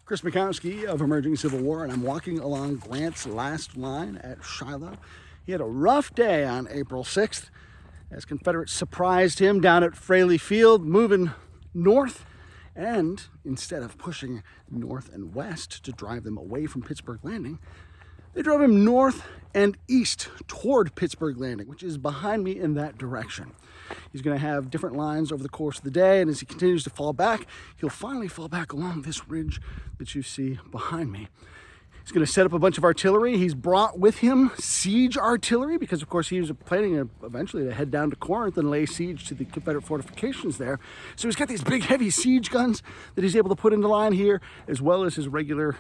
Chris Mackowski of Emerging Civil War, and I'm walking along Grant's last line at Shiloh. He had a rough day on April 6th as Confederates surprised him down at Fraley Field, moving north. And instead of pushing north and west to drive them away from Pittsburgh Landing, they drove him north and east toward Pittsburgh Landing, which is behind me in that direction. He's going to have different lines over the course of the day, and as he continues to fall back, he'll finally fall back along this ridge that you see behind me. He's going to set up a bunch of artillery. He's brought with him siege artillery because, of course, he was planning eventually to head down to Corinth and lay siege to the Confederate fortifications there. So he's got these big, heavy siege guns that he's able to put into line here, as well as his regular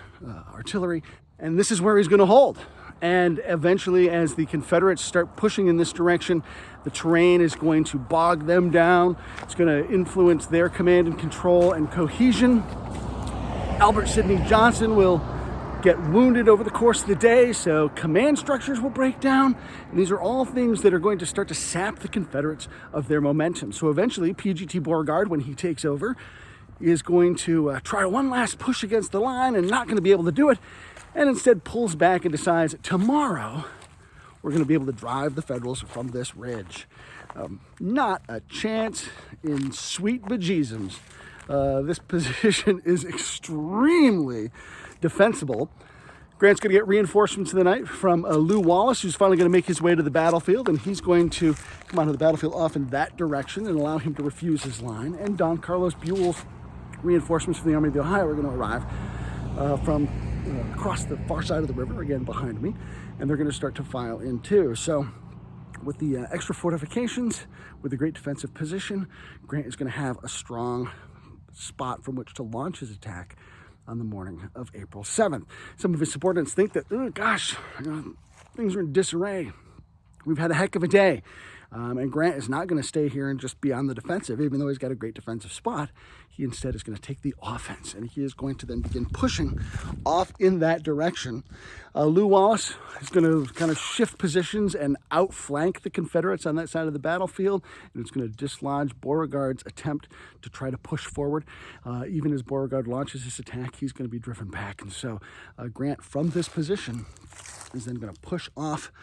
artillery. And this is where he's going to hold. And eventually, as the Confederates start pushing in this direction, the terrain is going to bog them down. It's going to influence their command and control and cohesion. Albert Sidney Johnson will get wounded over the course of the day, so command structures will break down. And these are all things that are going to start to sap the Confederates of their momentum. So eventually, PGT Beauregard, when he takes over, is going to try one last push against the line and not going to be able to do it, and instead pulls back and decides tomorrow we're going to be able to drive the Federals from this ridge. Not a chance in sweet bejesus. This position is extremely defensible. Grant's going to get reinforcements in the night from Lew Wallace, who's finally going to make his way to the battlefield, and he's going to come onto the battlefield off in that direction and allow him to refuse his line. And Don Carlos Buell's reinforcements from the Army of the Ohio are going to arrive from across the far side of the river, again behind me, and they're going to start to file in too. So with the extra fortifications, with a great defensive position, Grant is going to have a strong spot from which to launch his attack on the morning of April 7th. Some of his subordinates think that, oh gosh, things are in disarray. We've had a heck of a day. And Grant is not going to stay here and just be on the defensive, even though he's got a great defensive spot. He instead is going to take the offense, and he is going to then begin pushing off in that direction. Lew Wallace is going to kind of shift positions and outflank the Confederates on that side of the battlefield, and it's going to dislodge Beauregard's attempt to try to push forward. Even as Beauregard launches his attack, he's going to be driven back, and so Grant, from this position, is then going to push off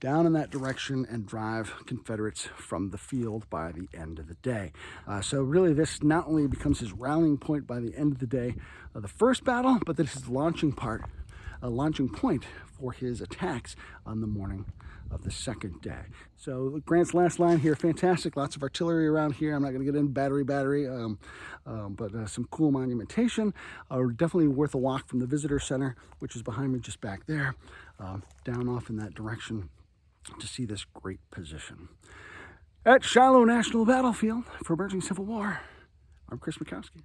down in that direction and drive Confederates from the field by the end of the day. So really this not only becomes his rallying point by the end of the day of the first battle, but this is the launching point for his attacks on the morning of the second day. So Grant's last line here, fantastic. Lots of artillery around here. I'm not going to get into battery, but some cool monumentation. Definitely worth a walk from the visitor center, which is behind me just back there, down off in that direction, to see this great position. At Shiloh National Battlefield for Emerging Civil War, I'm Chris Mackowski.